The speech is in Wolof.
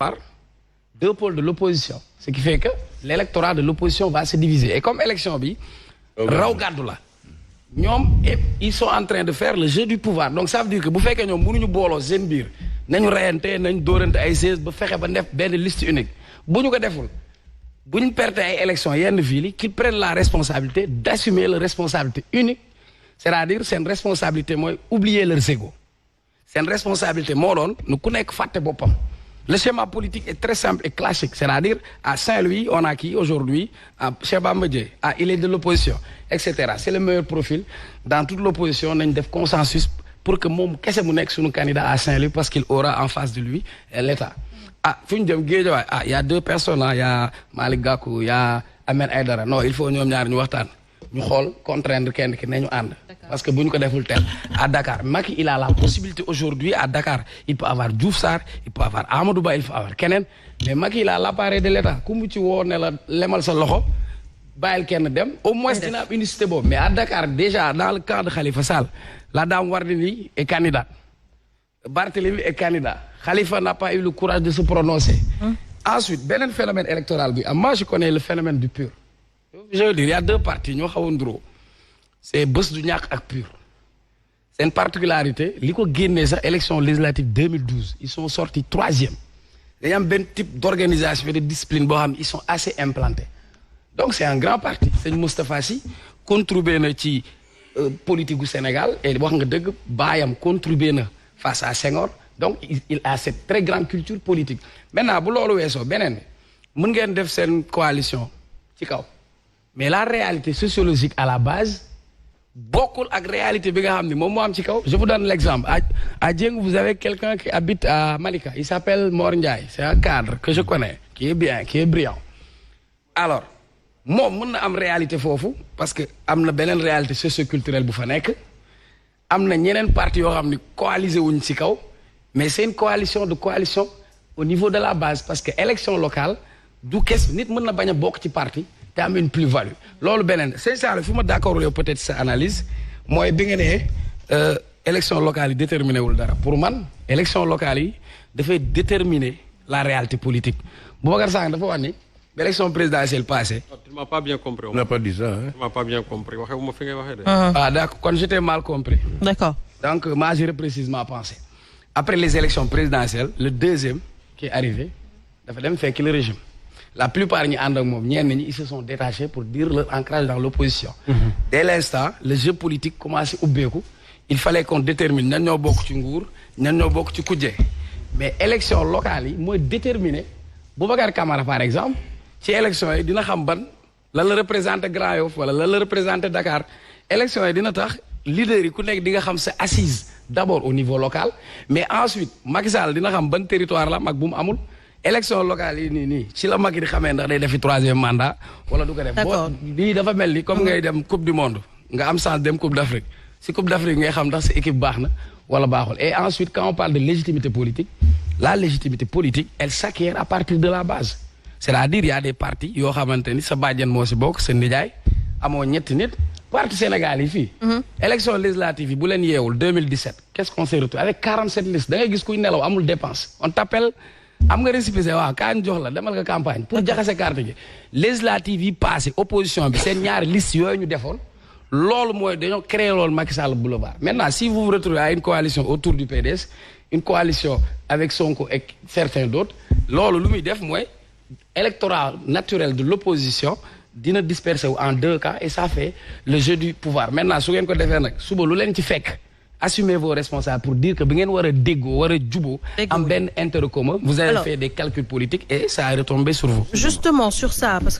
par deux pôles de l'opposition. Ce qui fait que l'électorat de l'opposition va se diviser. Et comme élection bi, raw gàddu la. ñoom ils sont en train de faire le jeu du pouvoir. Donc ça veut dire que bu fekkee ñoom mënuñu booloo seen biir nañu reyante nañ dóorante ay sièges ba fexe ba def benn liste unique. bu ñu ko deful bu ñu perte ay élections yenn villes yi qu'ils prennent la responsabilité d'assumer leur responsabilité unique. C'est-à-dire seen responsabilité mooy oublier leurs égos. seen responsabilité moo doon nu ku nekk fàtte boppam. Le schéma politique est très simple et classique. C'est-à-dire, à Saint-Louis, on a qui aujourd'hui? À Cheikh Bamba Dièye, il est de l'opposition, etc. C'est le meilleur profil. Dans toute l'opposition, on a un consensus pour que mon qu'est-ce que soit un candidat à Saint-Louis parce qu'il aura en face de lui l'État. Il y a deux personnes, il y a Malick Gakou, il y a Ahmed Aïdara. Non, il faut nous ñu xool contraindre kenn ki nañu ànd parce que bu ñu ko deful tel à Dakar Macky il a la possibilité aujourd'hui à Dakar il peut avoir Diouf Sarr il peut avoir Amadou Ba il peut avoir keneen mais Macky il a l'appareil de l'État ku mu ci woo ne la lemal sa loxo bàyyil kenn dem au moins dina am unicité boobu mais à Dakar déjà dans le camp de Khalifa Sall la dame Wardini est candidate Barthélémy est candidat Khalifa n'a pas eu le courage de se prononcer ensuite beneen phénomène électoral bi moi je connais le phénomène du PUR. Je veux dire, il y a deux partis ñoo xawoon nduroo c'est Bës du Ñakk ak PUR. C'est une particularité li ko génnee sax élection législative 2012 ils sont sortis troisième dañu am benn type d'organisation et de discipline boo xam ne ils sont assez implantés donc c'est un grand parti sëñ Moustapha Sy contribué na ci politique gu Sénégal et wax nga dëgg baayam contribué na face à Senghor donc il a cette très grande culture politique maintenant bu loolu weesoo beneen mën ngeen def seen coalition ci kaw mais la réalité sociologique à la base bokkul ak réalité bi nga xam ne moom moo am ci kaw je vous donne l'exemple à Dieng vous avez quelqu'un qui habite à Malika il s'appelle Mor Ndiaye c'est un cadre que je connais qui est bien qui est brillant alors moom mën na am réalité foofu parce que am na beneen réalité socioculturelle bu fa nekk am na ñeneen parti yoo xam ne coalisé wuñ ci kaw mais c'est une coalition au niveau de la base parce que élection locale du kes nit mën na bañ a bokk ci parti te am une plus-value loolu beneen sincèrement fu ma d'accord yow peut-être sa analyse mooy bi nga ne élection locale yi déterminé wul dara pour man élection locale yi dafay déterminer la réalité politique Boubacar Sàng dafa wax ni élection présidentielle passée. Tu m'as pas bien compris. On n'a pas dit ça hein. Tu m'as pas bien compris waxee fi ngay waxee de. D'accord kon j'étais mal compris. D'accord. Donc moi je reprécise ma pensée. Après les élections présidentielles le deuxième qui est arrivé dafa dem fekk le régime. La plupart ñi ànd ak moom ñenn ñi ils se sont détachés pour dire leur ancrage dans l'opposition. Dès l'instant le jeu politique commencé ubbeeku il fallait qu'on détermine ñan ñoo bokk ci nguur ñan ñoo bokk ci kujje mais élection locale yi mooy déterminer Boubacar Camara par exemple ci élection yi dina xam ban lan la représenter Grand Yoff wala lan la représenter Dakar élection yi dina tax leader yi ku nekk di nga xam sa assise d'abord au niveau local mais ensuite Macky Sall dina xam ban territoire la mag bu mu amul. élection locale yi nii ci la Macky di xamee ndax day defi troisième mandat wala du ko def. D'accord lii dafa mel ni comme ngay dem coupe du monde nga am chance dem coupe d'Afrique si coupe d'Afrique ngay xam ndax sa équipe baax na wala baaxul et ensuite quand on parle de légitimité politique la légitimité politique elle s'acquiert à partir de la base c'est-à-dire il y a des partis yoo xamante ni sa bàjjen moo si bokk sa nijaay amoo ñetti nit parti Sénégal yi fii. élection législative yi bu leen yeewul 2017 qu'est-ce qu'on s'est retrouvé avec 47 listes da ngay gis kuy nelaw amul dépense on t'appelle. am nga récépissé waaw kaan jox la demal nga campagne pour jaxase carte gi législative yi passé opposition bi seen ñaari liste yooyu ñu defoon loolu mooy dañoo créer loolu Macky Sall boulevard maintenant si vous vous retrouvez à une coalition autour du PDS une coalition avec Sonko et certains d'autres loolu lu muy def mooy électorat naturel de l'opposition dina disperser wu en deux cas et ça fait le jeu du pouvoir maintenant su ngeen ko defee nag suba lu leen ci fekk assumez vos responsables pour dire que bi ngeen war a déggoo war a juboo am benn intérêt commun vous avez fait des calculs politiques et ça a retombé sur vous. Justement sur ça parce que